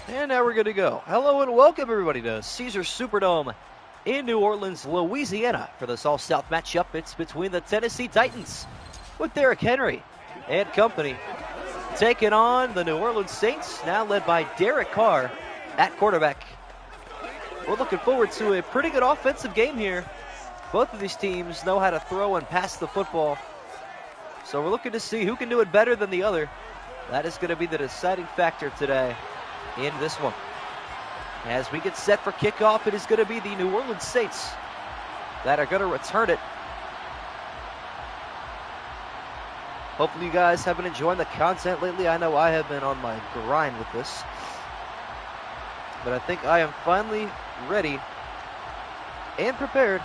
And now we're good to go. Hello and welcome everybody to Caesars Superdome in New Orleans, Louisiana for this All-South matchup. It's between the Tennessee Titans with Derrick Henry and company taking on the New Orleans Saints, now led by Derek Carr at quarterback. We're looking forward to a pretty good offensive game here. Both of these teams know how to throw and pass the football, so we're looking to see who can do it better than the other. That is going to be the deciding factor today in this one. As we get set for kickoff, it is going to be the New Orleans Saints that are going to return it. Hopefully you guys have been enjoying the content lately. I know I have been on my grind with this, but I think I am finally ready and prepared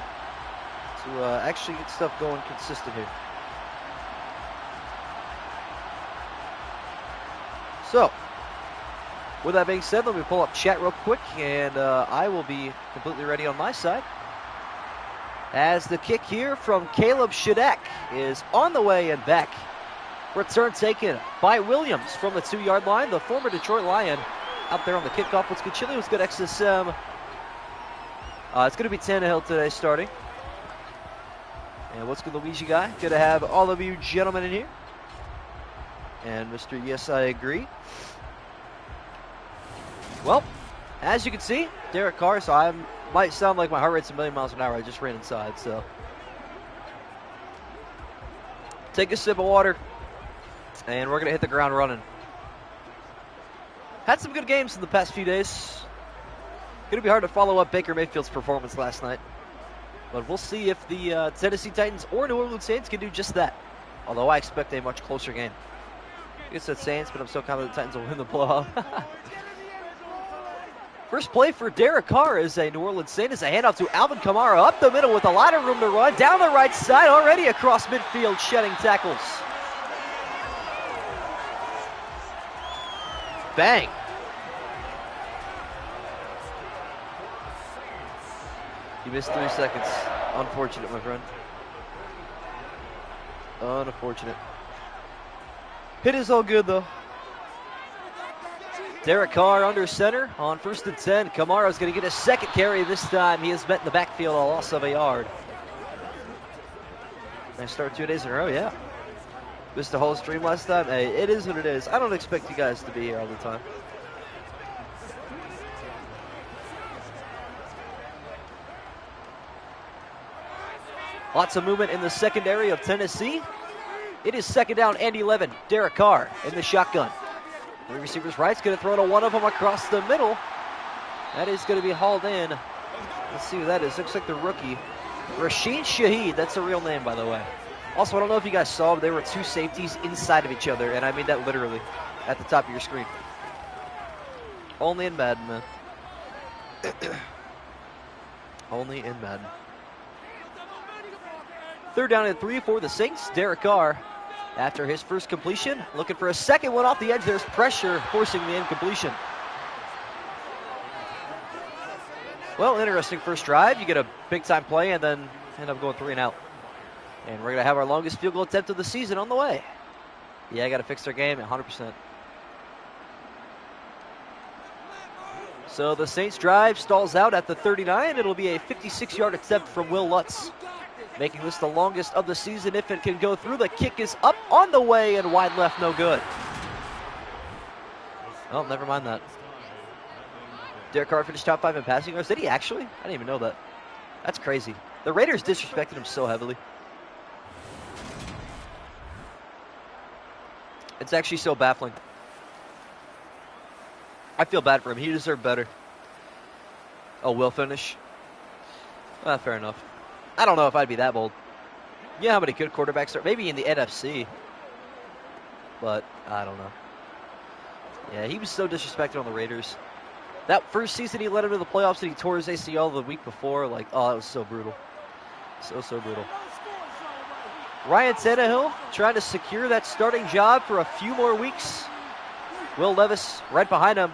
to actually get stuff going consistent here. So, with that being said, let me pull up chat real quick, and I will be completely ready on my side. As the kick here from Caleb Shadak is on the way and back. Return taken by Williams from the 2-yard line, the former Detroit Lion out there on the kickoff. What's good, Chili? What's good, XSM? It's going to be Tannehill today starting. And what's good, Luigi guy? Good to have all of you gentlemen in here. And Mr. Yes, I agree. Well, as you can see, Derek Carr, so I might sound like my heart rate's a million miles an hour. I just ran inside, so. Take a sip of water, and we're going to hit the ground running. Had some good games in the past few days. Going to be hard to follow up Baker Mayfield's performance last night. But we'll see if the Tennessee Titans or New Orleans Saints can do just that. Although I expect a much closer game. I guess it's Saints, but I'm still confident the Titans will win the blowout. First play for Derek Carr is a New Orleans Saint. Is a handoff to Alvin Kamara up the middle with a lot of room to run. Down the right side, already across midfield, shedding tackles. Bang. You missed 3 seconds. Unfortunate, my friend. Unfortunate. Hit is all good, though. Derek Carr under center on 1st and 10. Kamara's going to get a second carry this time. He has met in the backfield a loss of a yard. Nice start 2 days in a row, yeah. Missed the whole stream last time. Hey, it is what it is. I don't expect you guys to be here all the time. Lots of movement in the secondary of Tennessee. It is 2nd down and 11. Derek Carr in the shotgun. 3 receivers right's going to throw to one of them across the middle. That is going to be hauled in. Let's see who that is. Looks like the rookie, Rashid Shaheed. That's a real name, by the way. Also, I don't know if you guys saw, but there were 2 safeties inside of each other, and I mean that literally at the top of your screen. Only in Madden, man. Only in Madden. 3rd down and 3 for the Saints. Derek Carr, after his first completion, looking for a second one off the edge. There's pressure forcing the incompletion. Well, interesting first drive. You get a big-time play and then end up going 3 and out. And we're going to have our longest field goal attempt of the season on the way. Yeah, I got to fix their game at 100%. So the Saints drive stalls out at the 39. It'll be a 56-yard attempt from Will Lutz, making this the longest of the season if it can go through. The kick is up on the way and wide left, no good. Oh, never mind that. Derek Carr finished top 5 in passing yards. Did he actually? I didn't even know that. That's crazy. The Raiders disrespected him so heavily. It's actually so baffling. I feel bad for him. He deserved better. Oh, will finish? Well, fair enough. I don't know if I'd be that bold. You know how many good quarterbacks are? Maybe in the NFC. But, I don't know. Yeah, he was so disrespected on the Raiders. That first season he led him to the playoffs and he tore his ACL the week before. Like, oh, that was so brutal. So brutal. Ryan Tannehill trying to secure that starting job for a few more weeks. Will Levis right behind him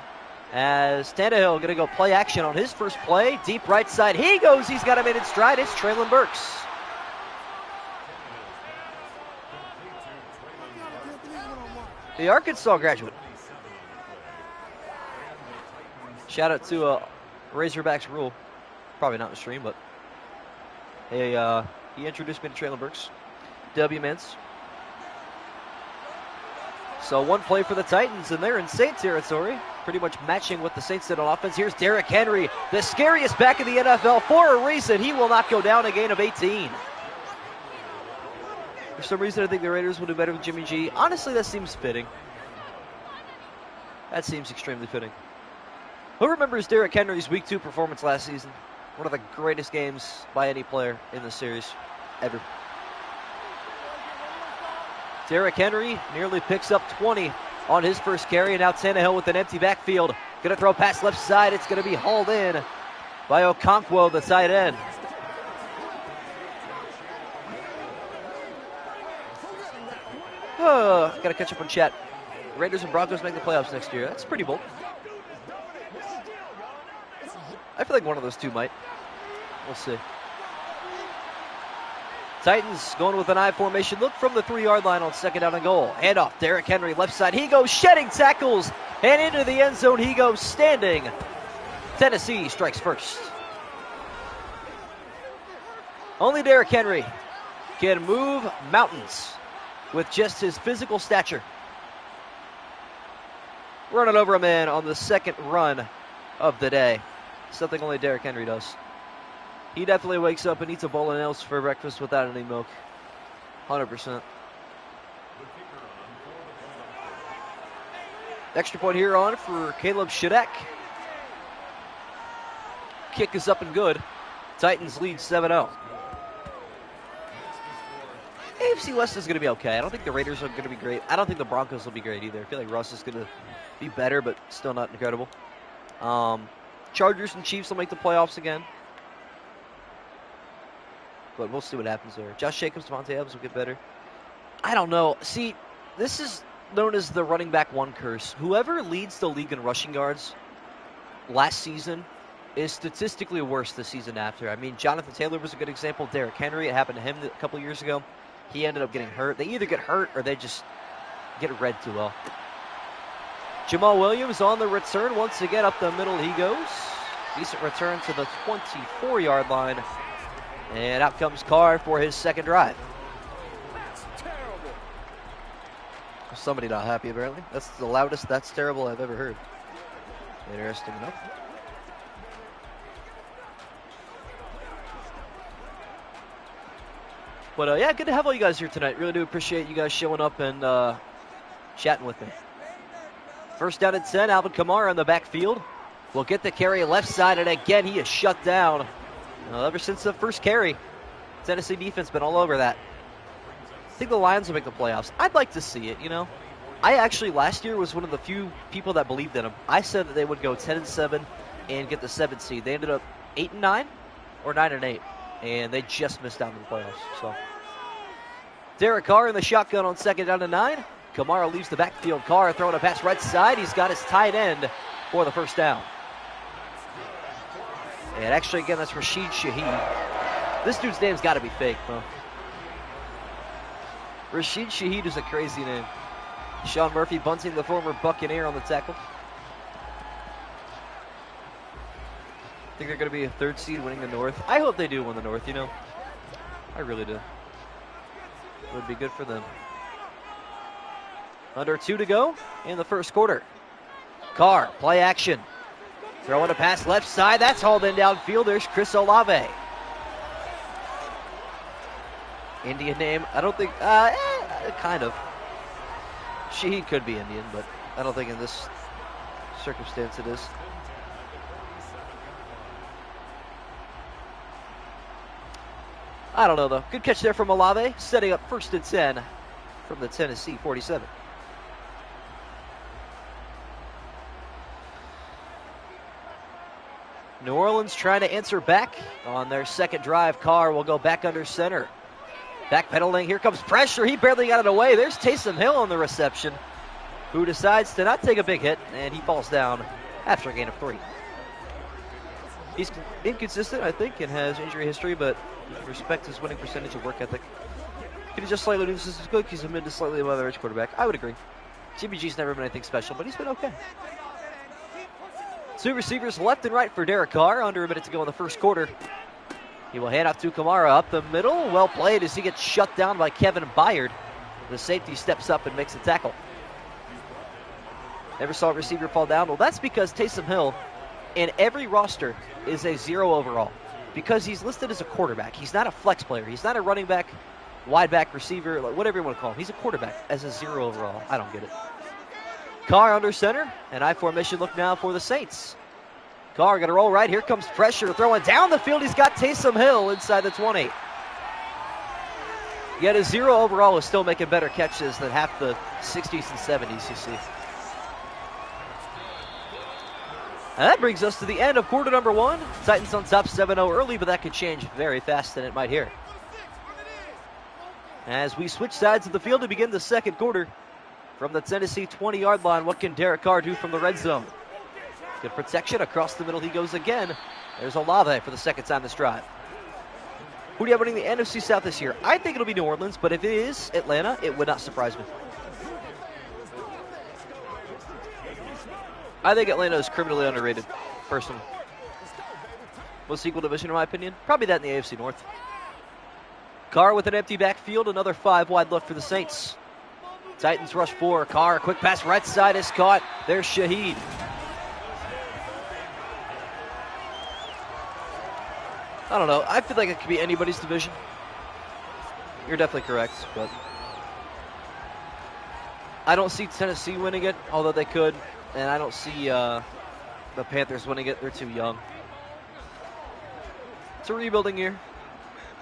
as Tannehill going to go play action on his first play. Deep right side. He goes. He's got him in stride. It's Traylon Burks. The Arkansas graduate. Shout out to Razorbacks Rule. Probably not in the stream, but hey, he introduced me to Traylon Burks. W Mintz. So one play for the Titans, and they're in Saint territory, pretty much matching what the Saints did on offense. Here's Derrick Henry, the scariest back in the NFL for a reason. He will not go down a gain of 18. For some reason, I think the Raiders will do better with Jimmy G. Honestly, that seems fitting. That seems extremely fitting. Who remembers Derrick Henry's Week 2 performance last season? One of the greatest games by any player in the series ever. Derrick Henry nearly picks up 20 on his first carry, and now Tannehill with an empty backfield. Going to throw past left side. It's going to be hauled in by Okonkwo, the tight end. Got to catch up on chat. Raiders and Broncos make the playoffs next year. That's pretty bold. I feel like one of those two might. We'll see. Titans going with an I formation. Look from the 3-yard line on second down and goal. Handoff. Derrick Henry left side. He goes shedding tackles. And into the end zone he goes standing. Tennessee strikes first. Only Derrick Henry can move mountains with just his physical stature. Running over a man on the second run of the day. Something only Derrick Henry does. He definitely wakes up and eats a bowl of nails for breakfast without any milk. 100%. Extra point here on for Caleb Shadak. Kick is up and good. Titans lead 7-0. AFC West is going to be okay. I don't think the Raiders are going to be great. I don't think the Broncos will be great either. I feel like Russ is going to be better, but still not incredible. Chargers and Chiefs will make the playoffs again. But we'll see what happens there. Josh Jacobs, Devontae Adams will get better. I don't know. See, this is known as the running back one curse. Whoever leads the league in rushing yards last season is statistically worse the season after. I mean, Jonathan Taylor was a good example. Derrick Henry, it happened to him a couple years ago. He ended up getting hurt. They either get hurt or they just get read too well. Jamal Williams on the return. Once again, up the middle he goes. Decent return to the 24-yard line. And out comes Carr for his second drive. Somebody not happy, apparently. That's the loudest "that's terrible" I've ever heard. Interesting enough. But yeah, good to have all you guys here tonight. Really do appreciate you guys showing up and chatting with me. First down and 10, Alvin Kamara in the backfield. Will get the carry left side, and again he is shut down. Ever since the first carry, Tennessee defense been all over that. I think the Lions will make the playoffs. I'd like to see it, you know. I actually last year was one of the few people that believed in them. I said that they would go 10-7 and get the 7th seed. They ended up 8-9 or 9-8, and they just missed out on the playoffs. So, Derek Carr in the shotgun on second down and 9. Kamara leaves the backfield. Carr throwing a pass right side. He's got his tight end for the first down. And actually, again, that's Rashid Shaheed. This dude's name's got to be fake, bro. Rashid Shaheed is a crazy name. Sean Murphy bunting the former Buccaneer on the tackle. Think they're going to be a 3rd seed winning the North. I hope they do win the North, you know. I really do. It would be good for them. Under 2 to go in the first quarter. Carr, play action. Throwing a pass left side. That's hauled in downfield. There's Chris Olave. Indian name. I don't think, kind of. Shaheed could be Indian, but I don't think in this circumstance it is. I don't know, though. Good catch there from Olave, setting up 1st and 10 from the Tennessee 47. New Orleans trying to answer back on their second drive. Carr will go back under center. Backpedaling, here comes pressure. He barely got it away. There's Taysom Hill on the reception, who decides to not take a big hit, and he falls down after a gain of 3. He's inconsistent, I think, and has injury history, but respect his winning percentage and work ethic. Could he just slightly lose his good? He's a mid to slightly above average quarterback. I would agree. Jimmy G's never been anything special, but he's been okay. Two receivers left and right for Derek Carr. Under a minute to go in the first quarter. He will hand off to Kamara up the middle. Well played as he gets shut down by Kevin Byard. The safety steps up and makes a tackle. Never saw a receiver fall down. Well, that's because Taysom Hill in every roster is a 0 overall because he's listed as a quarterback. He's not a flex player. He's not a running back, wide back, receiver, whatever you want to call him. He's a quarterback as a 0 overall. I don't get it. Carr under center, and I formation look now for the Saints. Carr going to roll right. Here comes pressure. Throwing down the field. He's got Taysom Hill inside the 20. Yet a 0 overall is still making better catches than half the 60s and 70s you see. And that brings us to the end of quarter number 1. Titans on top 7-0 early, but that could change very fast, and it might here. As we switch sides of the field to begin the second quarter, from the Tennessee 20-yard line, what can Derek Carr do from the red zone? Good protection. Across the middle he goes again. There's Olave for the second time this drive. Who do you have winning the NFC South this year? I think it'll be New Orleans, but if it is Atlanta, it would not surprise me. I think Atlanta is criminally underrated, personally. Most equal division, in my opinion. Probably that in the AFC North. Carr with an empty backfield. Another 5 wide left for the Saints. Titans rush 4. Carr, quick pass right side is caught. There's Shaheed. I don't know. I feel like it could be anybody's division. You're definitely correct, but I don't see Tennessee winning it, although they could. And I don't see the Panthers winning it. They're too young. It's a rebuilding year.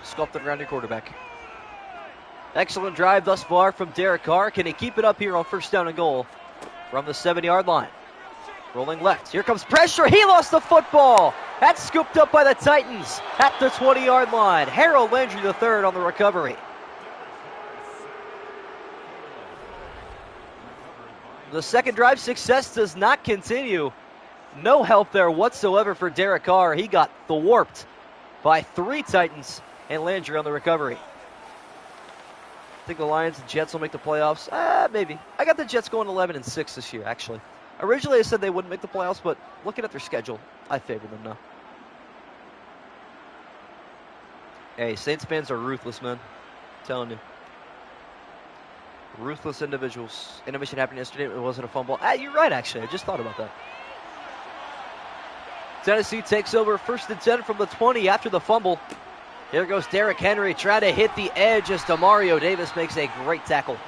Sculpted around your quarterback. Excellent drive thus far from Derek Carr. Can he keep it up here on first down and goal from the 7-yard line? Rolling left. Here comes pressure. He lost the football. That's scooped up by the Titans at the 20-yard line. Harold Landry III on the recovery. The second drive success does not continue. No help there whatsoever for Derek Carr. He got thwarped by 3 Titans and Landry on the recovery. I think the Lions and Jets will make the playoffs. Maybe. I got the Jets going 11-6 this year, actually. Originally I said they wouldn't make the playoffs, but looking at their schedule, I favor them now. Hey, Saints fans are ruthless, man. I'm telling you. Ruthless individuals. Intermission happened yesterday. It wasn't a fumble. You're right, actually. I just thought about that. Tennessee takes over 1st and 10 from the 20 after the fumble. Here goes Derrick Henry trying to hit the edge as Demario Davis makes a great tackle.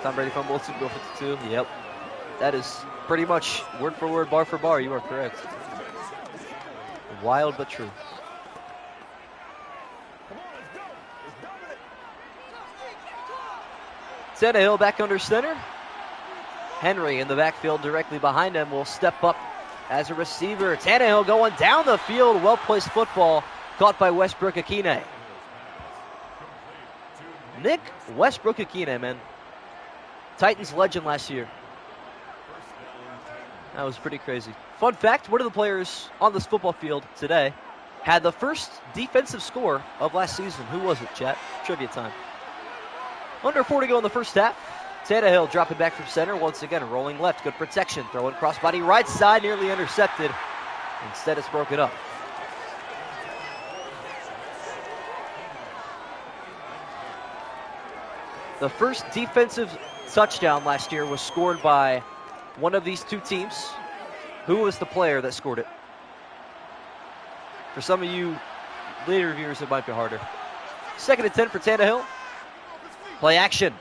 Tom Brady fumble, Super Bowl 52. Yep. That is pretty much word for word, bar for bar. You are correct. Wild but true. Tannehill back under center. Henry in the backfield directly behind him will step up as a receiver. Tannehill going down the field. Well-placed football caught by Westbrook-Akine. Nick Westbrook-Akine, man. Titans legend last year. That was pretty crazy. Fun fact, one of the players on this football field today had the first defensive score of last season. Who was it, chat? Trivia time. Under 4 to go in the first half. Tannehill dropping back from center. Once again, rolling left. Good protection. Throwing crossbody right side. Nearly intercepted. Instead, it's broken up. The first defensive touchdown last year was scored by one of these two teams. Who was the player that scored it? For some of you later viewers, it might be harder. 2nd and 10 for Tannehill. Play action.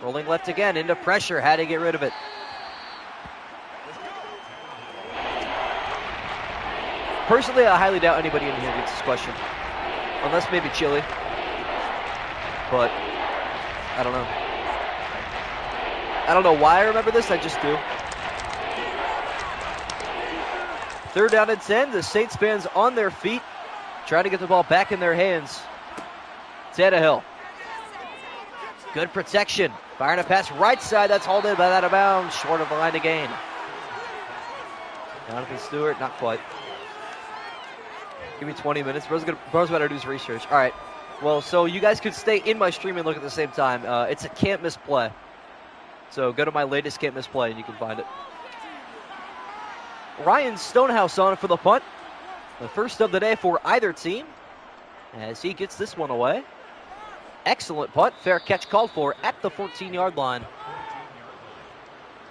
Rolling left again into pressure. Had to get rid of it. Personally, I highly doubt anybody in here gets this question. Unless maybe Chili. But I don't know. I don't know why I remember this. I just do. 3rd down and 10. The Saints fans on their feet. Trying to get the ball back in their hands. Tannehill. Good protection. Firing a pass right side. That's hauled in by out of bounds. Short of the line to gain. Jonathan Stewart, not quite. Give me 20 minutes. Bro's about to do his research. All right. Well, so you guys could stay in my stream and look at the same time. It's a can't miss play. So go to my latest can't miss play and you can find it. Ryan Stonehouse on for the punt. The first of the day for either team as he gets this one away. Excellent punt. Fair catch called for at the 14-yard line.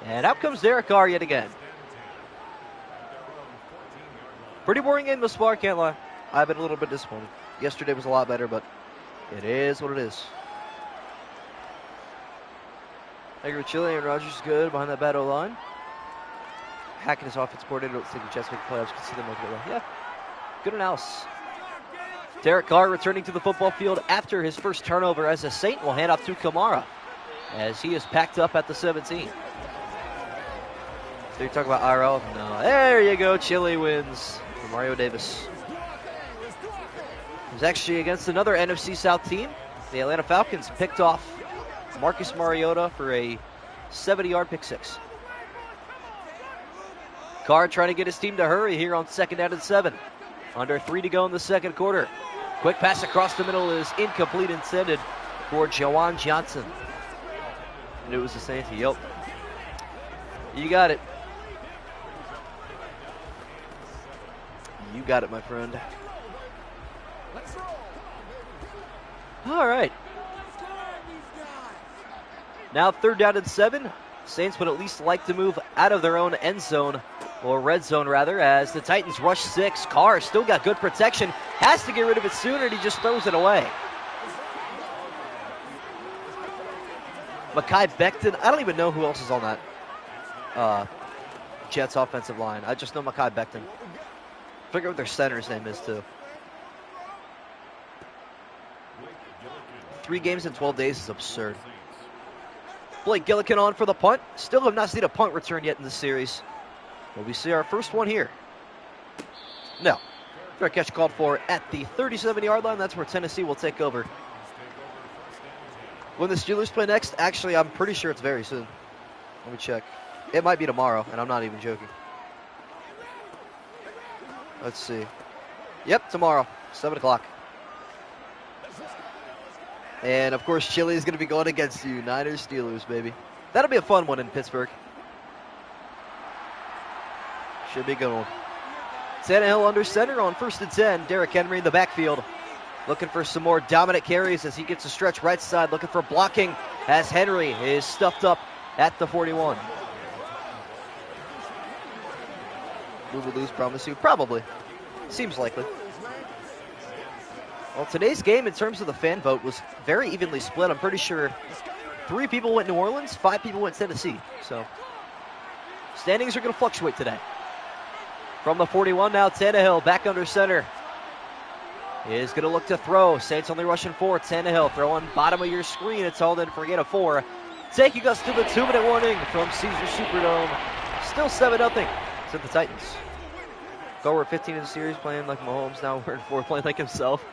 And out comes Derek Carr yet again. Pretty boring game thus far, can't lie. I've been a little bit disappointed. Yesterday was a lot better, but it is what it is. Edgar Chile and Rogers is good behind that bad O-line. Hacking his offense coordinator, don't think the Jets make playoffs. Can see them make it well. Yeah, good analysis. Derek Carr returning to the football field after his first turnover as a Saint will hand off to Kamara as he is packed up at the 17. So you talk about IRL? No. There you go. Chile wins for Mario Davis. It was actually against another NFC South team. The Atlanta Falcons picked off Marcus Mariota for a 70-yard pick six. Carr trying to get his team to hurry here on 2nd down and 7. Under 3 to go in the second quarter. Quick pass across the middle is incomplete, intended for Jawan Johnson. And it was the Saints. Yep. You got it. You got it, my friend. All right. Now 3rd down and 7. Saints would at least like to move out of their own end zone, or red zone rather, as the Titans rush 6. Carr still got good protection. Has to get rid of it sooner, and he just throws it away. Mekhi Becton. I don't even know who else is on that Jets offensive line. I just know Mekhi Becton. Figure out what their center's name is, too. 3 games in 12 days is absurd. Blake Gillikin on for the punt. Still have not seen a punt return yet in this series. But we see our first one here. No. Fair catch called for at the 37-yard line. That's where Tennessee will take over. When the Steelers play next, actually, I'm pretty sure it's very soon. Let me check. It might be tomorrow, and I'm not even joking. Let's see. Yep, tomorrow, 7 o'clock. And, of course, Chile is going to be going against you. Niners, Steelers, baby. That'll be a fun one in Pittsburgh. Should be a good one. Tannehill under center on 1st and 10. Derrick Henry in the backfield. Looking for some more dominant carries as he gets a stretch right side. Looking for blocking as Henry is stuffed up at the 41. Will we lose, promise you? Probably. Seems likely. Well, today's game, in terms of the fan vote, was very evenly split. I'm pretty sure 3 people went New Orleans, 5 people went Tennessee. So, standings are going to fluctuate today. From the 41 now, Tannehill back under center. He is going to look to throw. Saints only rushing 4. Tannehill throwing bottom of your screen. It's all in for a gain of 4. Taking us to the 2-minute warning from Caesars Superdome. Still 7-0 to the Titans. Go over 15 in the series playing like Mahomes. Now we're in 4 playing like himself.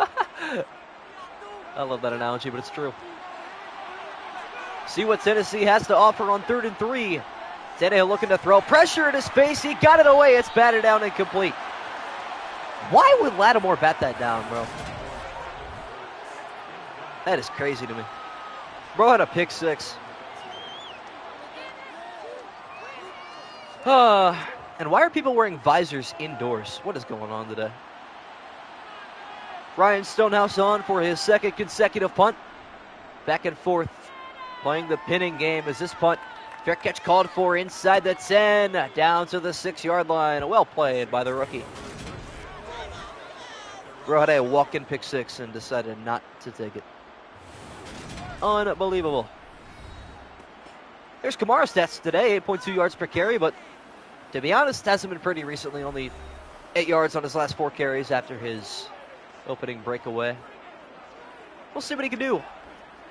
I love that analogy, but it's true. See what Tennessee has to offer on 3rd and 3. Tannehill looking to throw. Pressure in his face. He got it away. It's batted down and complete. Why would Lattimore bat that down, bro? That is crazy to me. Bro had a pick 6. And why are people wearing visors indoors? What is going on today? Ryan Stonehouse on for his 2nd consecutive punt. Back and forth, playing the pinning game as this punt. Fair catch called for inside the 10, down to the 6-yard line. Well played by the rookie. Bro had a walk-in pick 6 and decided not to take it. Unbelievable. There's Kamara's stats today, 8.2 yards per carry, but to be honest, hasn't been pretty recently. Only 8 yards on his last 4 carries after his opening breakaway. We'll see what he can do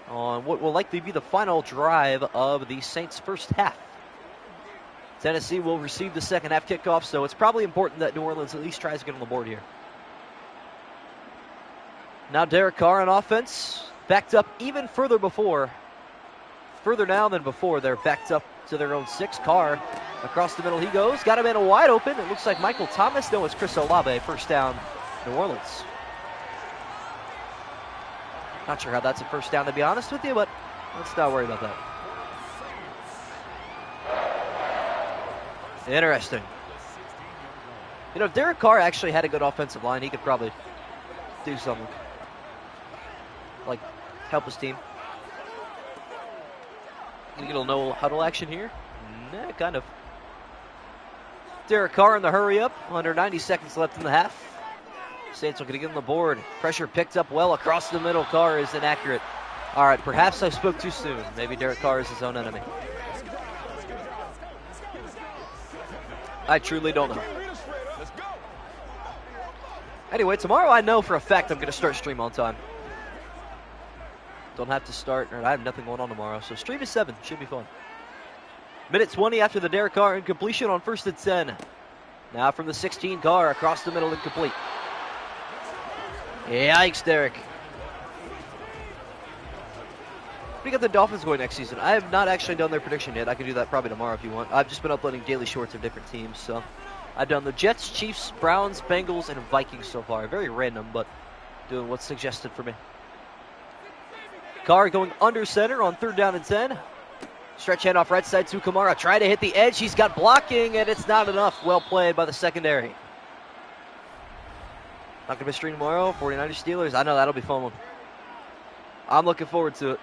on what will likely be the final drive of the Saints' first half. Tennessee will receive the second half kickoff, so it's probably important that New Orleans at least tries to get on the board here. Now Derek Carr on offense, backed up even further now than before. They're backed up to their own 6. Carr across the middle he goes. Got him in a wide open. It looks like Michael Thomas. No, it's Chris Olave. First down, New Orleans. Not sure how that's a first down, to be honest with you, but let's not worry about that. Interesting. You know, if Derek Carr actually had a good offensive line, he could probably do something. Like, help his team. You get a no huddle action here? Nah, kind of. Derek Carr in the hurry up. Under 90 seconds left in the half. Saints are going to get on the board. Pressure picked up well across the middle. Carr is inaccurate. All right, perhaps I spoke too soon. Maybe Derek Carr is his own enemy. I truly don't know. Anyway, tomorrow I know for a fact I'm going to start stream on time. Don't have to start, or I have nothing going on tomorrow. So stream is 7. Should be fun. Minute 20 after the Derek Carr incompletion on 1st and 10. Now from the 16, Carr across the middle, incomplete. Yikes, Derek. We got the Dolphins going next season. I have not actually done their prediction yet. I can do that probably tomorrow if you want. I've just been uploading daily shorts of different teams. So I've done the Jets, Chiefs, Browns, Bengals, and Vikings so far. Very random, but doing what's suggested for me. Carr going under center on 3rd down and 10. Stretch handoff right side to Kamara. Try to hit the edge. He's got blocking, and it's not enough. Well played by the secondary. Not going to be streaming tomorrow. 49ers Steelers. I know that'll be a fun one. I'm looking forward to it.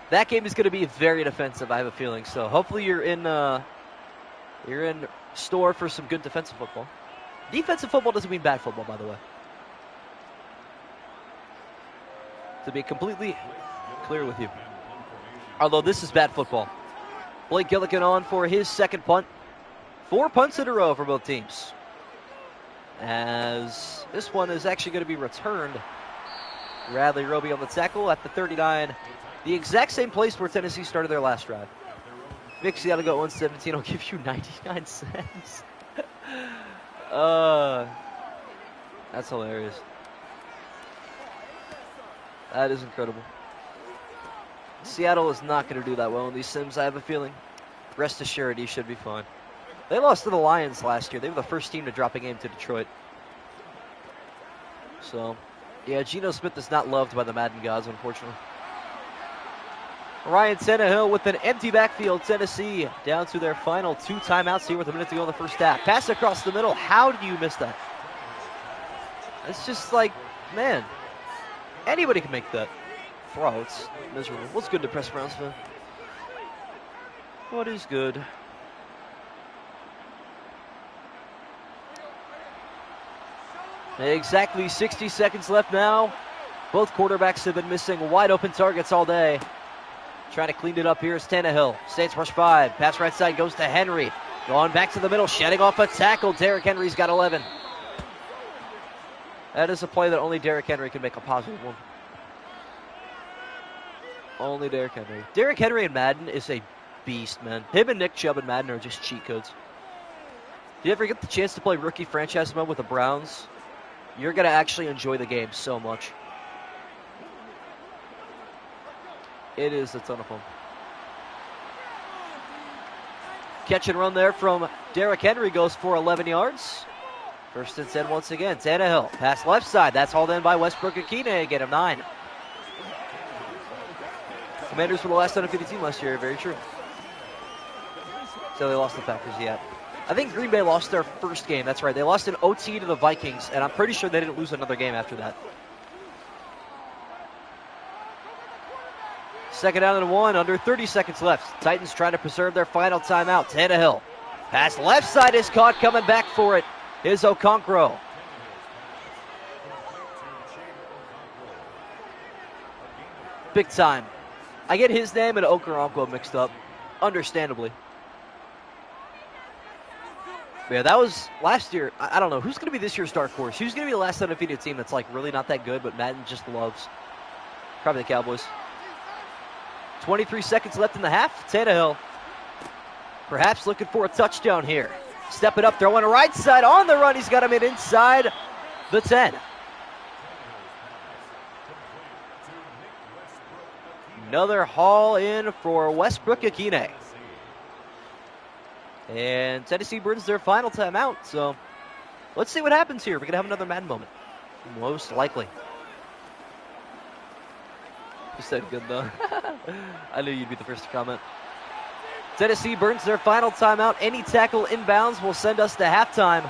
That game is going to be very defensive, I have a feeling. So hopefully you're in store for some good defensive football. Defensive football doesn't mean bad football, by the way. To be completely clear with you. Although this is bad football. Blake Gillikin on for his second punt. 4 punts in a row for both teams. As this one is actually going to be returned. Radley Roby on the tackle at the 39. The exact same place where Tennessee started their last drive. Vic Seattle got 117. I'll give you 99 cents. That's hilarious. That is incredible. Seattle is not going to do that well in these sims, I have a feeling. Rest assured, he should be fine. They lost to the Lions last year. They were the first team to drop a game to Detroit. So, yeah, Geno Smith is not loved by the Madden gods, unfortunately. Ryan Tannehill with an empty backfield. Tennessee down to their final 2 timeouts here with a minute to go in the first half. Pass across the middle. How did you miss that? It's just like, man, anybody can make that throw. It's miserable. What's good, depressed Browns fan? What is good? Exactly 60 seconds left now. Both quarterbacks have been missing wide open targets all day. Trying to clean it up here is Tannehill. Saints rush 5. Pass right side goes to Henry. Going back to the middle, shedding off a tackle. Derrick Henry's got 11. That is a play that only Derrick Henry can make a positive one. Only Derrick Henry. Derrick Henry in Madden is a beast, man. Him and Nick Chubb in Madden are just cheat codes. If you ever get the chance to play rookie franchise mode with the Browns, you're going to actually enjoy the game so much. It is a ton of fun. Catch and run there from Derrick Henry goes for 11 yards. 1st and 10 once again. Tannehill, pass left side. That's hauled in by Westbrook-Akine. Get him 9. Commanders were the last undefeated team last year. Very true. So they lost the Packers yet. I think Green Bay lost their first game. That's right. They lost in OT to the Vikings, and I'm pretty sure they didn't lose another game after that. 2nd down and 1, under 30 seconds left. Titans trying to preserve their final timeout. Tannehill. Pass left side is caught, coming back for it is Okonkwo. Big time. I get his name and Okonkwo mixed up, understandably. But yeah, that was last year. I don't know. Who's going to be this year's dark horse? Who's going to be the last undefeated team that's like really not that good, but Madden just loves? Probably the Cowboys. 23 seconds left in the half. Tannehill perhaps looking for a touchdown here. Step it up, throwing a right side on the run. He's got him in inside the 10. Another haul in for Westbrook-Akine. And Tennessee burns their final timeout, so let's see what happens here. We're going to have another Madden moment. Most likely. You said good, though. I knew you'd be the first to comment. Tennessee burns their final timeout. Any tackle inbounds will send us to halftime.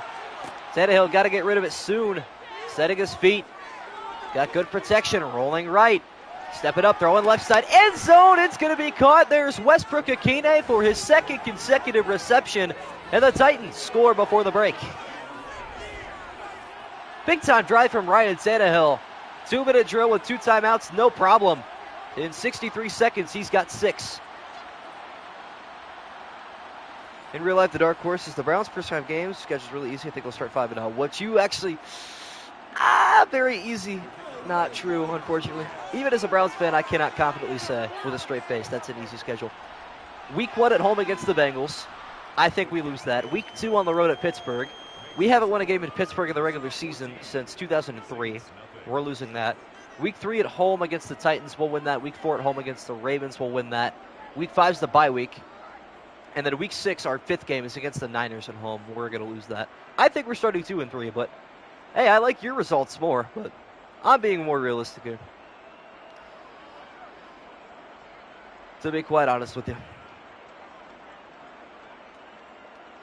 Tannehill got to get rid of it soon. Setting his feet. Got good protection. Rolling right. Step it up. Throwing left side. End zone. It's going to be caught. There's Westbrook Akine for his second consecutive reception. And the Titans score before the break. Big time drive from Ryan Tannehill. 2-minute drill with 2 timeouts. No problem. In 63 seconds, he's got 6. In real life, the dark horse is the Browns' first 5 games. Schedule's really easy. I think we'll start 5-0. What you actually... very easy. Not true, unfortunately. Even as a Browns fan, I cannot confidently say with a straight face that's an easy schedule. Week 1 at home against the Bengals. I think we lose that. Week 2 on the road at Pittsburgh. We haven't won a game in Pittsburgh in the regular season since 2003. We're losing that. Week 3 at home against the Titans, we'll win that. Week 4 at home against the Ravens, we'll win that. Week 5 is the bye week. And then week 6, our 5th game, is against the Niners at home. We're going to lose that. I think we're starting 2-3, but hey, I like your results more, but I'm being more realistic here. To be quite honest with you.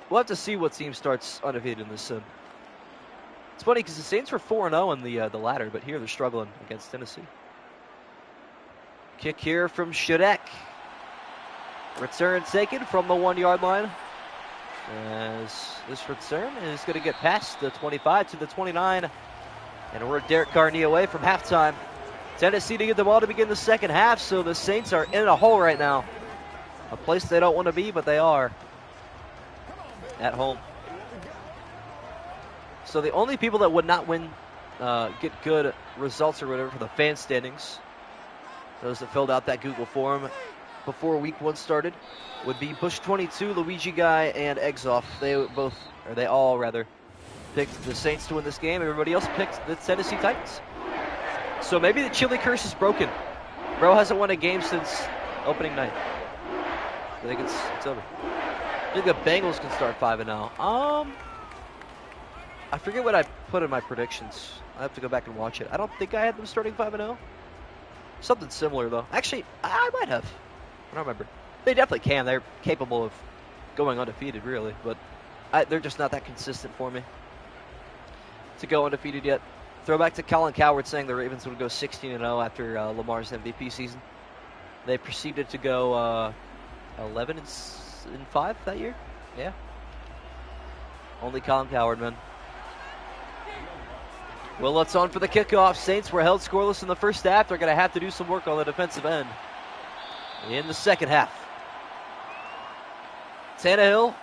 We'll have to see what team starts undefeated in this sim. It's funny because the Saints were 4-0 in the ladder, but here they're struggling against Tennessee. Kick here from Shadek. Return taken from the 1-yard line. As this return is going to get past the 25 to the 29. And we're Derek Carney away from halftime. Tennessee to get the ball to begin the second half, so the Saints are in a hole right now. A place they don't want to be, but they are. At home. So the only people that would not win, get good results or whatever for the fan standings, those that filled out that Google form before week 1 started, would be Bush 22, Luigi Guy, and Egzoff. They all picked the Saints to win this game. Everybody else picked the Tennessee Titans. So maybe the chili curse is broken. Bro hasn't won a game since opening night. I think it's over. I think the Bengals can start 5-0. I forget what I put in my predictions. I have to go back and watch it. I don't think I had them starting 5-0. Something similar, though. Actually, I might have. I don't remember. They definitely can. They're capable of going undefeated, really. But they're just not that consistent for me to go undefeated yet. Throwback to Colin Coward saying the Ravens would go 16-0 after Lamar's MVP season. They proceeded to go 11-5 that year. Yeah. Only Colin Coward, man. Well, it's on for the kickoff. Saints were held scoreless in the first half. They're going to have to do some work on the defensive end in the second half. Tannehill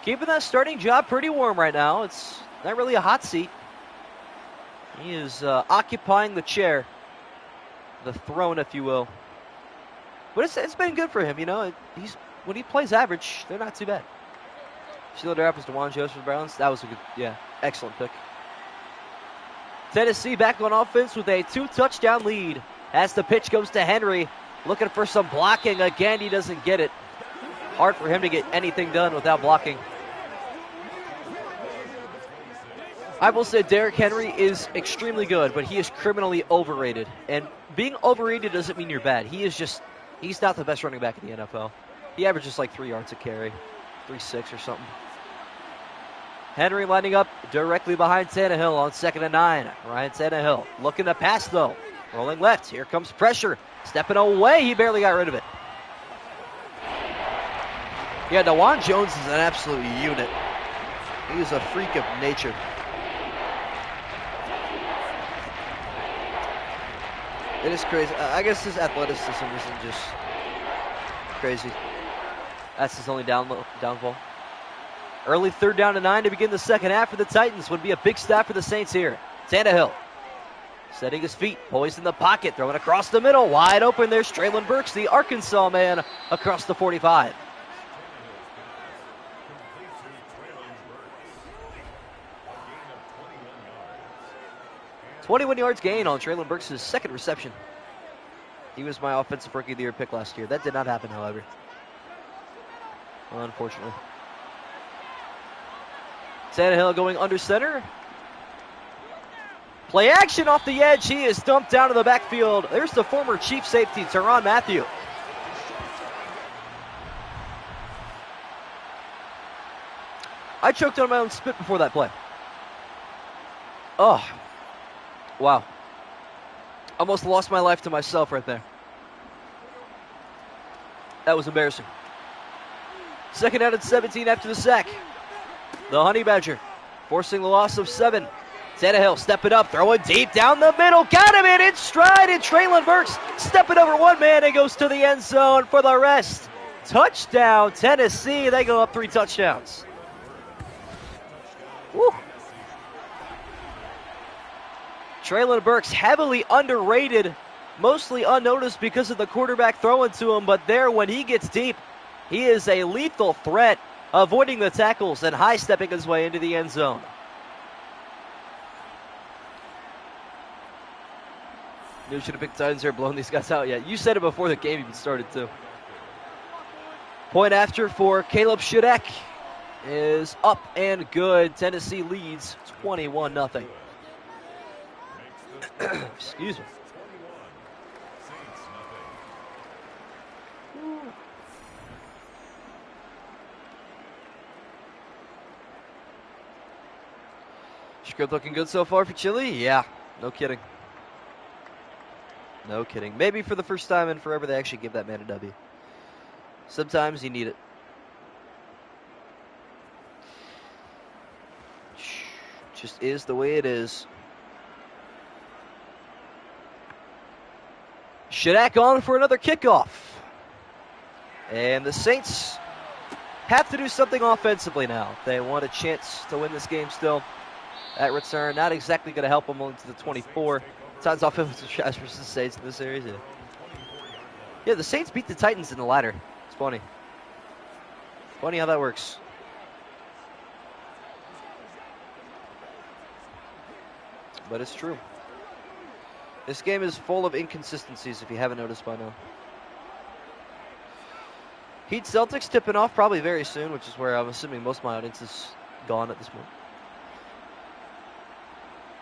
keeping that starting job pretty warm right now. It's not really a hot seat. He is occupying the chair, the throne, if you will. But it's been good for him, you know. When he plays average, they're not too bad. Steeler draft was DeJuan Joseph Browns. That was a good, excellent pick. Tennessee back on offense with a 2-touchdown lead as the pitch goes to Henry. Looking for some blocking. Again, he doesn't get it. Hard for him to get anything done without blocking. I will say Derrick Henry is extremely good, but he is criminally overrated. And being overrated doesn't mean you're bad. He's not the best running back in the NFL. He averages like 3 yards a carry, 3.6 or something. Henry lining up directly behind Tannehill on 2nd and 9. Ryan Tannehill looking to pass, though. Rolling left. Here comes pressure. Stepping away. He barely got rid of it. Yeah, DeJuan Jones is an absolute unit. He is a freak of nature. It is crazy. I guess his athleticism isn't just crazy. That's his only downfall. Early 3rd down to 9 to begin the second half for the Titans. Would be a big stop for the Saints here. Tannehill setting his feet, poised in the pocket, throwing across the middle. Wide open. There's Traylon Burks, the Arkansas man, across the 45. "21 yards gain on Traylon Burks' second reception. He was my offensive rookie of the year pick last year. That did not happen, however. Unfortunately. Tannehill going under center. Play action off the edge. He is dumped down to the backfield. There's the former Chief safety, Tyrann Mathieu. I choked on my own spit before that play. Oh, wow. Almost lost my life to myself right there. That was embarrassing. Second out at 17 after the sack. The Honey Badger forcing the loss of 7. Tannehill stepping up, throwing deep down the middle. Got him in stride, and Traylon Burks stepping over one man and goes to the end zone for the rest. Touchdown, Tennessee. They go up 3 touchdowns. Woo. Traylon Burks heavily underrated, mostly unnoticed because of the quarterback throwing to him, but there when he gets deep, he is a lethal threat, avoiding the tackles and high-stepping his way into the end zone. New should have picked Titans there, blowing these guys out yet. You said it before the game even started, too. Point after for Caleb Shadek is up and good. Tennessee leads 21-0. Excuse me. Script looking good so far for Chile? Yeah, no kidding. No kidding. Maybe for the first time in forever they actually give that man a W. Sometimes you need it. Just is the way it is. Shadak on for another kickoff. And the Saints have to do something offensively now. They want a chance to win this game still. At return, not exactly going to help them into the 24. Titans offensive trash versus the Saints in this series. Yeah, the Saints beat the Titans in the ladder. It's funny. Funny how that works. But it's true. This game is full of inconsistencies, if you haven't noticed by now. Heat Celtics tipping off probably very soon, which is where I'm assuming most of my audience is gone at this point.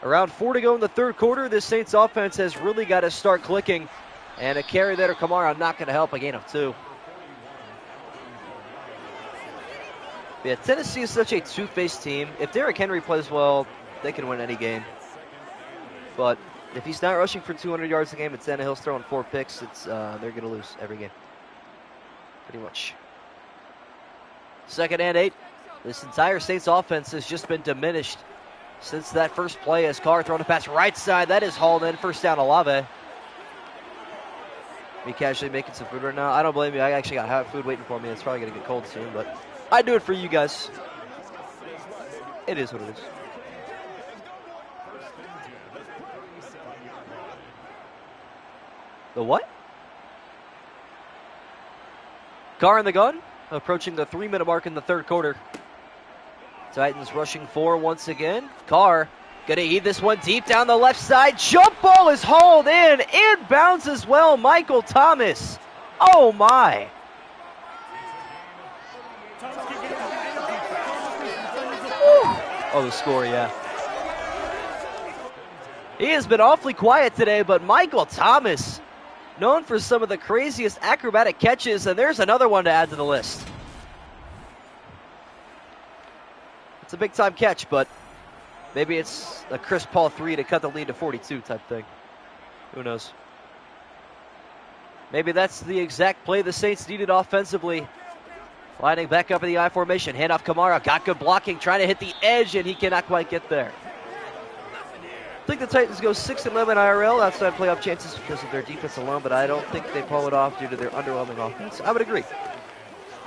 Around 4 to go in the third quarter. This Saints offense has really got to start clicking. And a carry there to Kamara not going to help, a gain of 2. Yeah, Tennessee is such a two-faced team. If Derrick Henry plays well, they can win any game. But if he's not rushing for 200 yards a game and Tannehill's throwing 4 picks, they're going to lose every game. Pretty much. 2nd and 8. This entire Saints offense has just been diminished since that first play as Carr throwing a pass right side. That is hauled in. First down, Olave. Me casually making some food right now. I don't blame you. I actually got hot food waiting for me. It's probably going to get cold soon, but I do it for you guys. It is what it is. The what? Carr in the gun, approaching the 3-minute mark in the third quarter. Titans rushing 4 once again. Carr gonna heave this one deep down the left side. Jump ball is hauled in. Inbounds as well. Michael Thomas. Oh my. Oh, the score, yeah. He has been awfully quiet today, but Michael Thomas, known for some of the craziest acrobatic catches, and there's another one to add to the list. It's a big-time catch, but maybe it's a Chris Paul 3 to cut the lead to 42 type thing. Who knows? Maybe that's the exact play the Saints needed offensively. Lining back up in the I formation. Handoff Kamara. Got good blocking. Trying to hit the edge, and he cannot quite get there. I think the Titans go 6-11 IRL outside playoff chances because of their defense alone, but I don't think they pull it off due to their underwhelming offense. I would agree.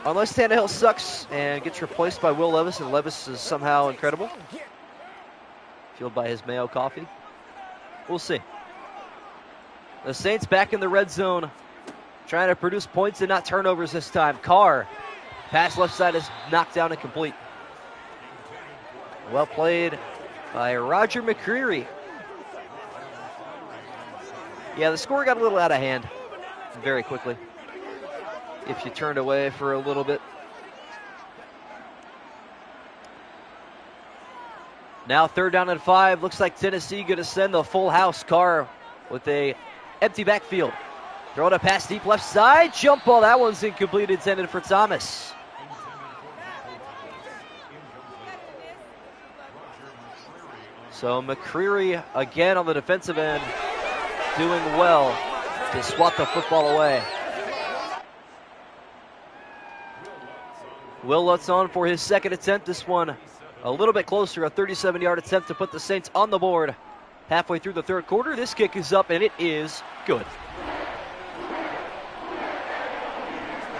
Unless Tannehill sucks and gets replaced by Will Levis, and Levis is somehow incredible. Fueled by his Mayo coffee. We'll see. The Saints back in the red zone, trying to produce points and not turnovers this time. Carr, pass left side is knocked down and complete. Well played by Roger McCreary. Yeah, the score got a little out of hand very quickly, if you turned away for a little bit. Now 3rd down and 5. Looks like Tennessee going to send the full house. Carr with a empty backfield. Throwing a pass deep left side. Jump ball. That one's incomplete. Intended for Thomas. So McCreary again on the defensive end, doing well to swat the football away. Will Lutz on for his second attempt. This one a little bit closer, a 37-yard attempt to put the Saints on the board. Halfway through the third quarter, this kick is up, and it is good.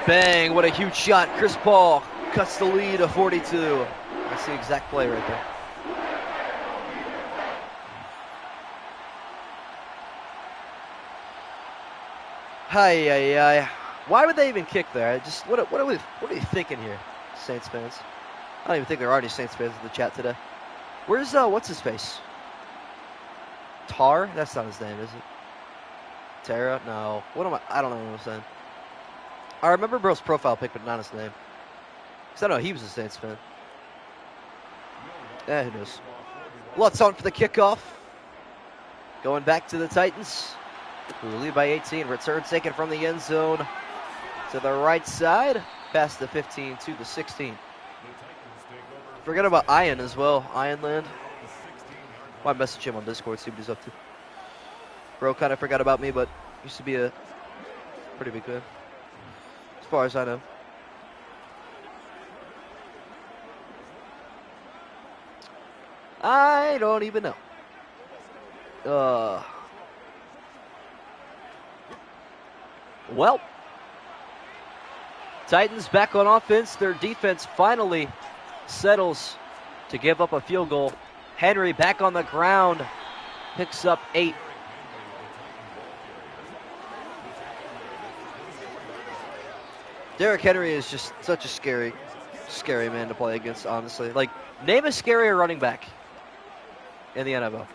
Bang, what a huge shot. Chris Paul cuts the lead to 42. That's the exact play right there. Hi. Why would they even kick there? What are you thinking here, Saints fans? I don't even think there are any Saints fans in the chat today. Where's what's his face? Tar? That's not his name, is it? Tara? No. I don't know what I'm saying. I remember bro's profile pic, but not his name. Because I know he was a Saints fan. Yeah, who knows? Lutz on for the kickoff. Going back to the Titans, who lead by 18. Return taken from the end zone to the right side. Past the 15 to the 16. Forget about Ian as well. Ironland. Well, I message him on Discord, see what he's up to. Bro kind of forgot about me, but used to be a pretty big fan. As far as I know. I don't even know. Well, Titans back on offense. Their defense finally settles to give up a field goal. Henry back on the ground, picks up 8. Derrick Henry is just such a scary man to play against, honestly. Like, name a scarier running back in the NFL.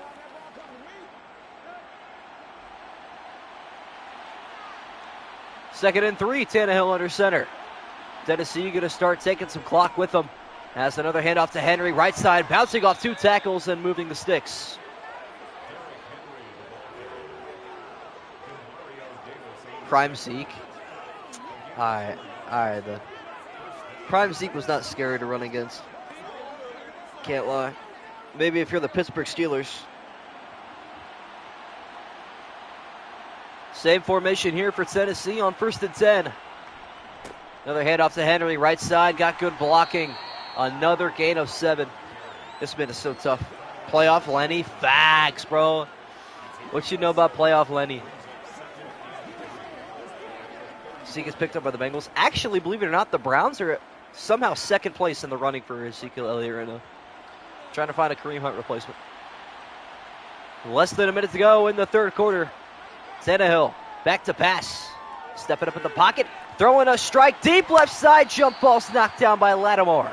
Second and 3, Tannehill under center. Tennessee going to start taking some clock with them. Has another handoff to Henry, right side, bouncing off 2 tackles and moving the sticks. Prime Zeke. All right. The Prime Zeke was not scary to run against. Can't lie. Maybe if you're the Pittsburgh Steelers. Same formation here for Tennessee on 1st and 10. Another handoff to Henry, right side, got good blocking. Another gain of 7. This man is so tough. Playoff Lenny, facts, bro. What you know about playoff Lenny? Zeke is picked up by the Bengals. Actually, believe it or not, the Browns are somehow second place in the running for Ezekiel Elliott right now. Trying to find a Kareem Hunt replacement. Less than a minute to go in the third quarter. Tannehill back to pass. Stepping up in the pocket. Throwing a strike deep left side. Jump ball's knocked down by Lattimore.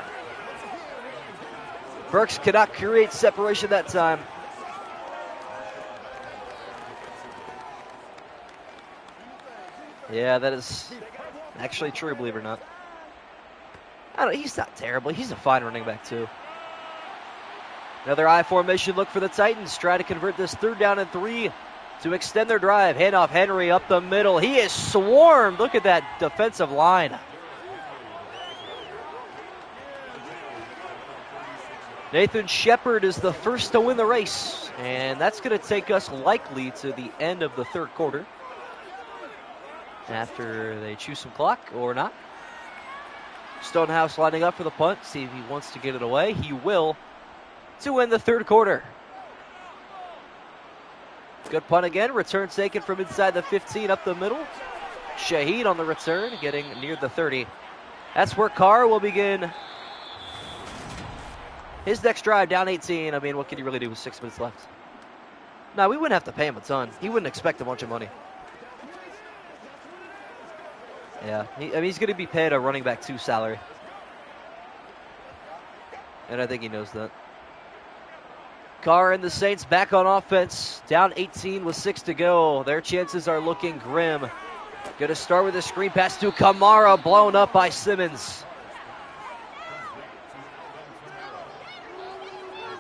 Burks cannot create separation that time. Yeah, that is actually true, believe it or not. He's not terrible. He's a fine running back, too. Another I formation look for the Titans. Try to convert this 3rd down and 3 to extend their drive. Handoff Henry up the middle. He is swarmed. Look at that defensive line. Nathan Shepard is the first to win the race, and that's going to take us likely to the end of the third quarter after they chew some clock or not. Stonehouse lining up for the punt, see if he wants to get it away. He will to end the third quarter. Good punt again, return taken from inside the 15 up the middle. Shaheed on the return, getting near the 30. That's where Carr will begin his next drive, down 18. I mean, what can he really do with 6 minutes left? No, we wouldn't have to pay him a ton. He wouldn't expect a bunch of money. Yeah, he's going to be paid a running back 2 salary. And I think he knows that. Carr and the Saints back on offense. Down 18 with 6 to go. Their chances are looking grim. Going to start with a screen pass to Kamara, blown up by Simmons.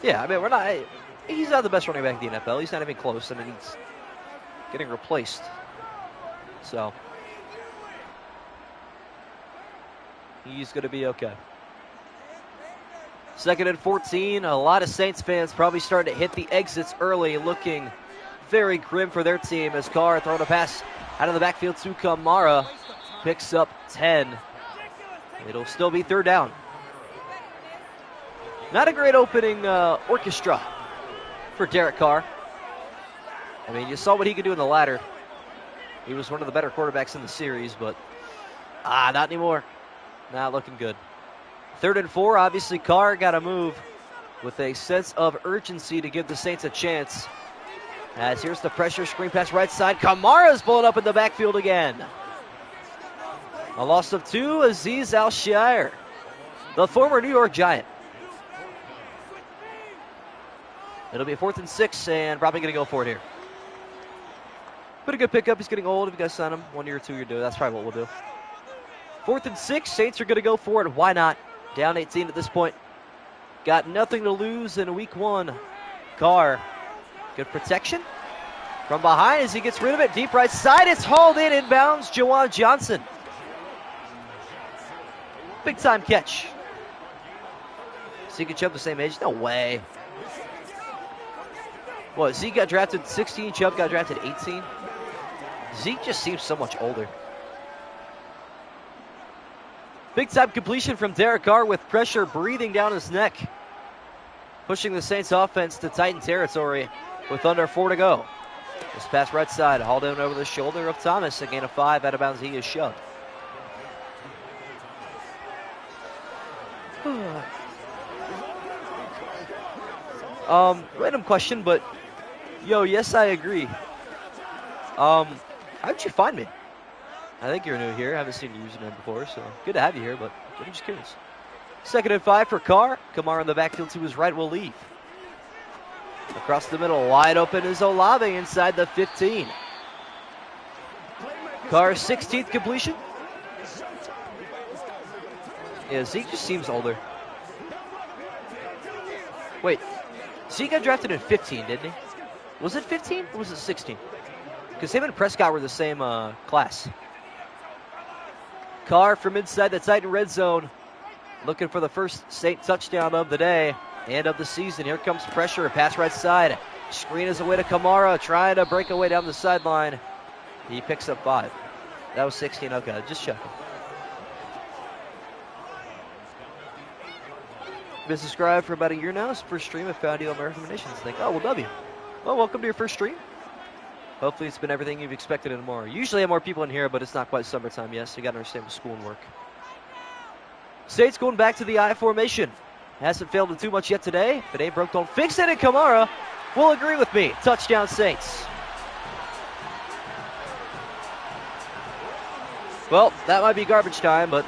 Yeah, I mean, he's not the best running back in the NFL. He's not even close. I mean, he's getting replaced. So, he's going to be okay. 2nd and 14. A lot of Saints fans probably starting to hit the exits early, looking very grim for their team as Carr throwing a pass out of the backfield to Kamara. Picks up 10. It'll still be 3rd down. Not a great opening orchestra for Derek Carr. I mean, you saw what he could do in the ladder. He was one of the better quarterbacks in the series, but not anymore. Not looking good. 3rd and 4, obviously Carr got to move with a sense of urgency to give the Saints a chance. As here's the pressure, screen pass right side. Kamara's blown up in the backfield again. A loss of 2, Azeez Al-Shaair, the former New York Giant. It'll be a 4th and 6, and probably going to go for it here. Pretty good pickup. He's getting old. If you guys sign him 1 year or 2 year deal, that's probably what we'll do. 4th and 6, Saints are going to go for it. Why not? Down 18 at this point. Got nothing to lose in week 1. Carr, good protection from behind as he gets rid of it. Deep right side. It's hauled in inbounds. Jawan Johnson. Big time catch. Zeke and Chubb the same age? No way. What, Zeke got drafted 16, Chubb got drafted 18? Zeke just seems so much older. Big time completion from Derek Carr with pressure breathing down his neck. Pushing the Saints offense to Titan territory with under 4 to go. This pass right side, hauled in over the shoulder of Thomas. A gain of 5, out of bounds, he is shoved. Random question, but yes, I agree. How'd you find me? I think you're new here. I haven't seen your username before, so good to have you here, but I'm just curious. 2nd and 5 for Carr. Kamara in the backfield to his right will leave. Across the middle, wide open is Olave inside the 15. Carr's 16th completion. Yeah, Zeke just seems older. Wait, Zeke got drafted in 15, didn't he? Was it 15 or was it 16? Because him and Prescott were the same class. Carr from inside the Titan red zone. Looking for the first Saint touchdown of the day and of the season. Here comes pressure. Pass right side. Screen is away to Kamara. Trying to break away down the sideline. He picks up 5. That was 16. Okay, just checking. Been subscribed for about a year now. It's the first stream I found you on my recommendations. Well, W. Well, welcome to your first stream. Hopefully it's been everything you've expected and more. Usually I have more people in here, but it's not quite summertime yet, so you got to understand with school and work. Saints going back to the I formation. Hasn't failed to too much yet today. If it ain't broke, don't fix it, and Kamara will agree with me. Touchdown Saints. Well, that might be garbage time, but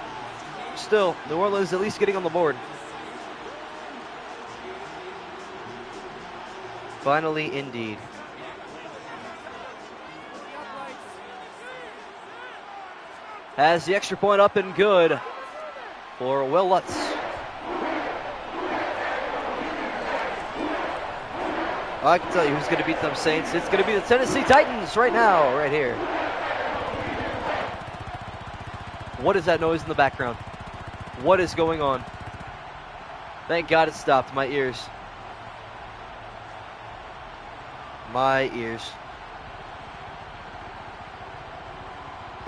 still, New Orleans at least getting on the board. Finally, indeed. Has the extra point up and good for Will Lutz. I can tell you who's going to beat them Saints. It's going to be the Tennessee Titans right now, right here. What is that noise in the background? What is going on? Thank God it stopped. My ears. My ears.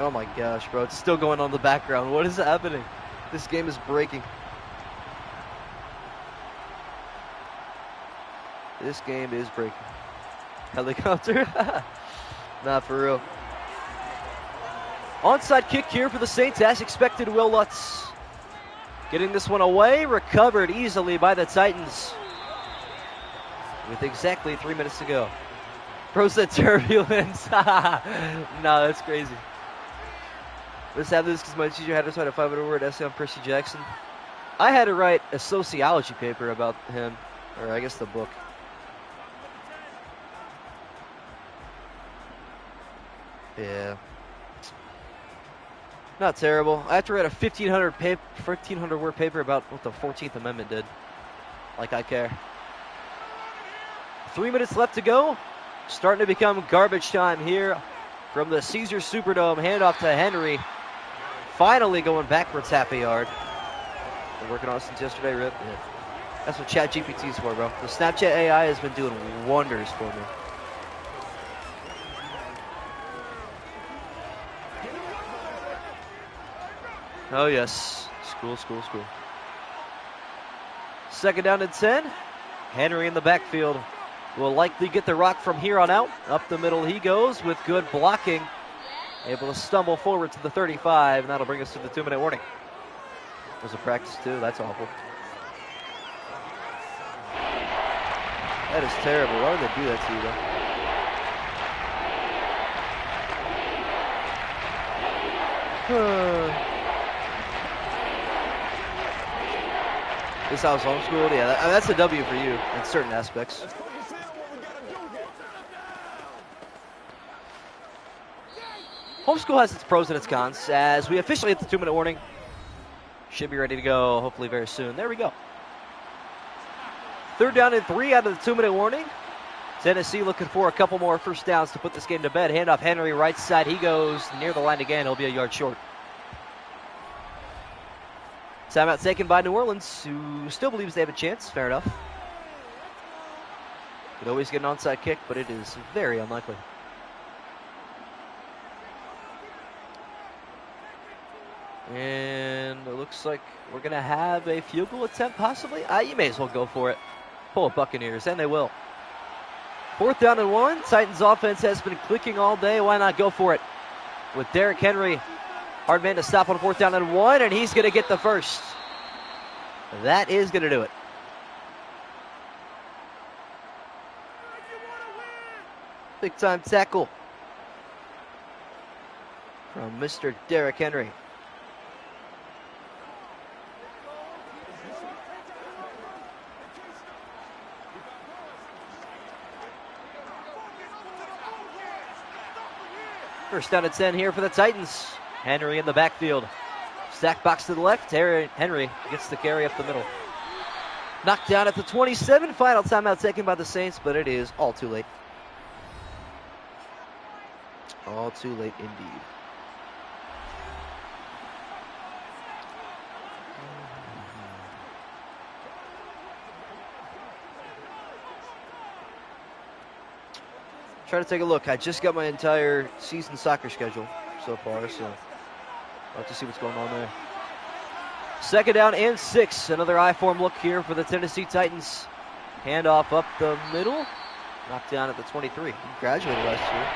Oh my gosh, bro. It's still going on in the background. What is happening? This game is breaking. This game is breaking. Helicopter? Not for real. Onside kick here for the Saints as expected. Will Lutz getting this one away. Recovered easily by the Titans. With exactly 3 minutes to go. Bro said turbulence. No, that's crazy. Let's have this because my teacher had us write a 500-word essay on Percy Jackson. I had to write a sociology paper about him, or I guess the book. Yeah. Not terrible. I have to write a 1,500-word paper about what the 14th Amendment did. Like I care. 3 minutes left to go. Starting to become garbage time here from the Caesars Superdome. Handoff to Henry. Finally going backwards half a yard. Been working on it since yesterday, Rip. Yeah. That's what ChatGPT is for, bro. The Snapchat AI has been doing wonders for me. Oh, yes. School. Second down and 10. Henry in the backfield will likely get the rock from here on out. Up the middle he goes with good blocking. Able to stumble forward to the 35, and that'll bring us to the 2-minute warning. There's a practice, too. That's awful. That is terrible. Why would they do that to you, though? This house homeschooled? Yeah, that's a W for you in certain aspects. Homeschool has its pros and its cons. As we officially hit the 2-minute warning, should be ready to go hopefully very soon. There we go. 3rd down and 3 out of the 2-minute warning. Tennessee looking for a couple more first downs to put this game to bed. Handoff Henry, right side. He goes near the line again. He'll be a yard short. Timeout taken by New Orleans, who still believes they have a chance. Fair enough. Could always get an onside kick, but it is very unlikely. And it looks like we're going to have a field goal attempt, possibly. You may as well go for it. Pull up Buccaneers, and they will. 4th down and 1. Titans offense has been clicking all day. Why not go for it? With Derrick Henry, hard man to stop on 4th down and 1, and he's going to get the first. That is going to do it. Big time tackle from Mr. Derrick Henry. First down and 10 here for the Titans. Henry in the backfield. Stack box to the left. Henry gets the carry up the middle. Knocked down at the 27. Final timeout taken by the Saints, but it is all too late. All too late indeed. Try to take a look. I just got my entire season soccer schedule so far, so I'll have to see what's going on there. 2nd down and 6. Another I-form look here for the Tennessee Titans. Handoff up the middle. Knocked down at the 23. He graduated last year.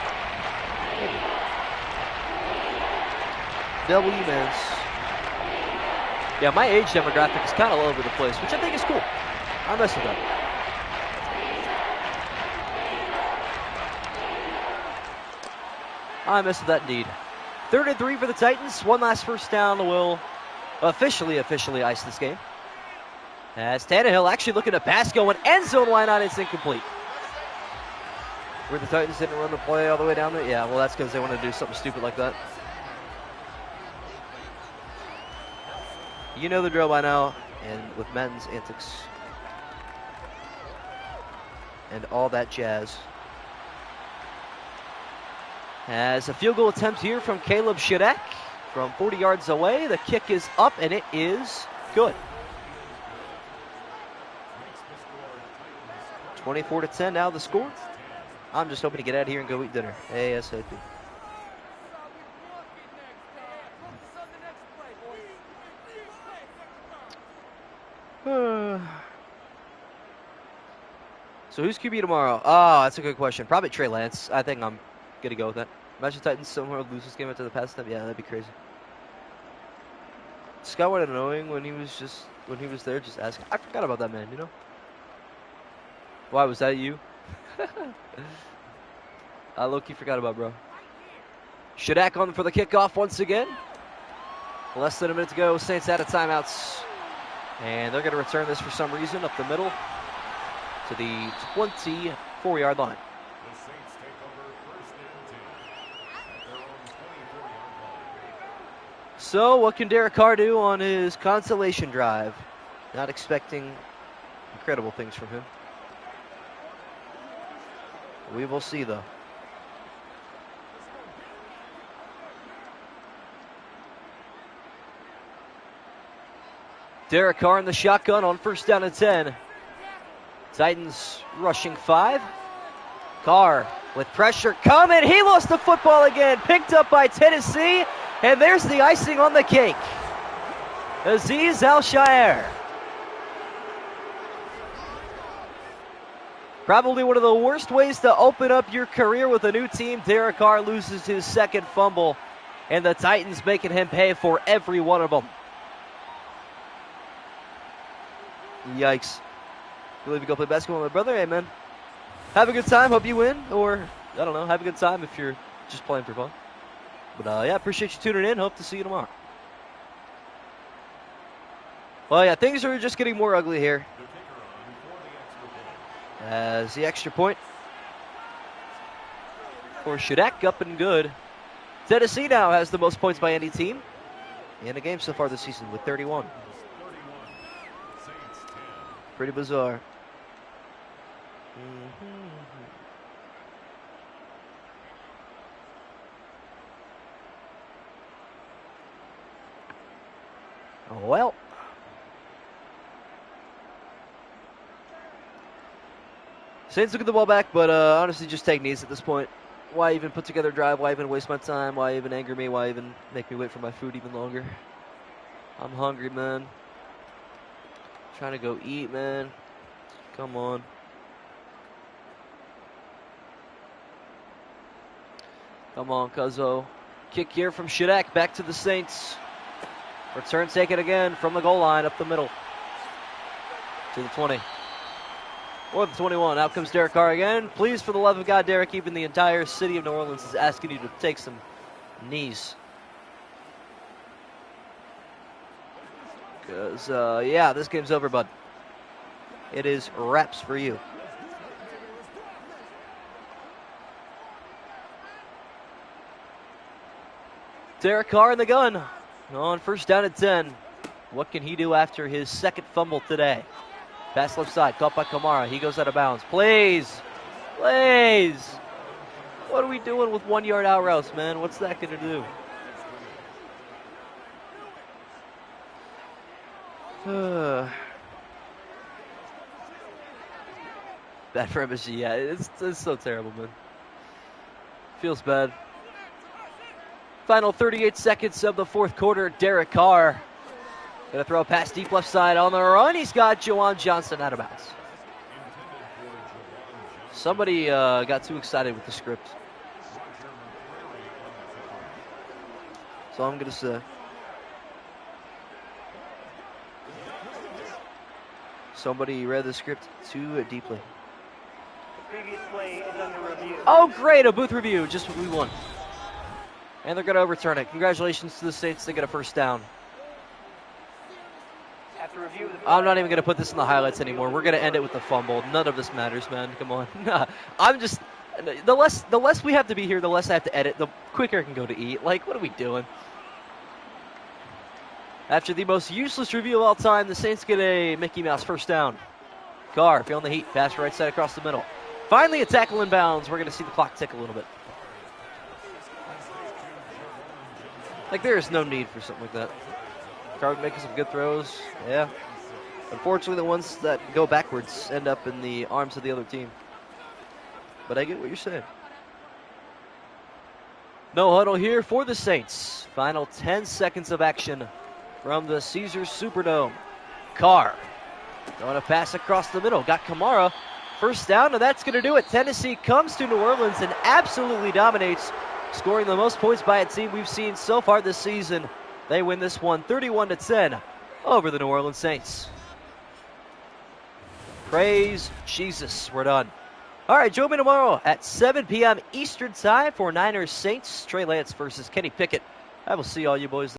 W-Mans. Yeah, my age demographic is kind of all over the place, which I think is cool. I mess with that. I mess with that indeed. 3rd and 3 for the Titans. One last first down will officially ice this game. As Tannehill actually looking to pass going end zone. Why not? It's incomplete. Where the Titans didn't run the play all the way down there? Yeah, well, that's because they want to do something stupid like that. You know the drill by now, and with Madden's antics and all that jazz. As a field goal attempt here from Caleb Shadak from 40 yards away. The kick is up, and it is good. 24-10 now the score. I'm just hoping to get out of here and go eat dinner ASAP. So who's QB tomorrow? Oh, that's a good question. Probably Trey Lance. I think I'm going to go with that. Imagine Titans somewhere lose this game after the past time. Yeah, that'd be crazy. Scott was annoying when he was there just asking. I forgot about that man, you know? Why, was that you? I low-key forgot about, bro. Shadak on for the kickoff once again. Less than a minute to go. Saints out of timeouts. And they're going to return this for some reason up the middle to the 24-yard line. So what can Derek Carr do on his consolation drive? Not expecting incredible things from him. We will see, though. Derek Carr in the shotgun on first down and 10. Titans rushing 5. Carr with pressure coming. He lost the football again. Picked up by Tennessee. And there's the icing on the cake. Azeez Al-Shaair. Probably one of the worst ways to open up your career with a new team. Derek Carr loses his second fumble, and the Titans making him pay for every one of them. Yikes. You leave to go play basketball with my brother? Hey, man. Have a good time. Hope you win. Or, I don't know, have a good time if you're just playing for fun. But, yeah, appreciate you tuning in. Hope to see you tomorrow. Well, yeah, things are just getting more ugly here. As the extra point for Shadak, up and good. Tennessee now has the most points by any team in a game so far this season with 31. Pretty bizarre. Oh, well. Saints look at the ball back, but honestly just take knees at this point. Why even put together a drive? Why even waste my time? Why even anger me? Why even make me wait for my food even longer? I'm hungry, man. Trying to go eat, man. Come on. Come on, Cuzzo. Kick here from Shadak back to the Saints. Return taken again from the goal line up the middle to the 20. Or the 21. Out comes Derek Carr again. Please, for the love of God, Derek, even the entire city of New Orleans is asking you to take some knees. Because, yeah, this game's over, bud. It is wraps for you. Derek Carr in the gun on first down at 10. What can he do after his second fumble today? Pass left side, caught by Kamara. He goes out of bounds. Plays. What are we doing with 1 yard out routes, man? What's that going to do? Bad for MSG, yeah. It's so terrible, man. Feels bad. Final 38 seconds of the fourth quarter. Derek Carr going to throw a pass deep left side on the run. He's got Juwan Johnson out of bounds. Somebody got too excited with the script. That's all I'm going to say. Somebody read the script too deeply. Previous play is under review. Oh, great. A booth review. Just what we want. And they're going to overturn it. Congratulations to the Saints. They get a first down. After review, I'm not even going to put this in the highlights anymore. We're going to end it with the fumble. None of this matters, man. Come on. I'm just... The less we have to be here, the less I have to edit, the quicker I can go to eat. Like, what are we doing? After the most useless review of all time, the Saints get a Mickey Mouse first down. Carr feeling the heat. Pass right side across the middle. Finally a tackle in bounds. We're going to see the clock tick a little bit. Like, there is no need for something like that. Carr making some good throws. Yeah. Unfortunately, the ones that go backwards end up in the arms of the other team. But I get what you're saying. No huddle here for the Saints. Final 10 seconds of action from the Caesars Superdome. Carr throwing a pass across the middle. Got Kamara. First down, and that's going to do it. Tennessee comes to New Orleans and absolutely dominates, scoring the most points by a team we've seen so far this season. They win this one 31-10 over the New Orleans Saints. Praise Jesus. We're done. All right, join me tomorrow at 7 p.m. Eastern Time for Niners Saints. Trey Lance versus Kenny Pickett. I will see all you boys.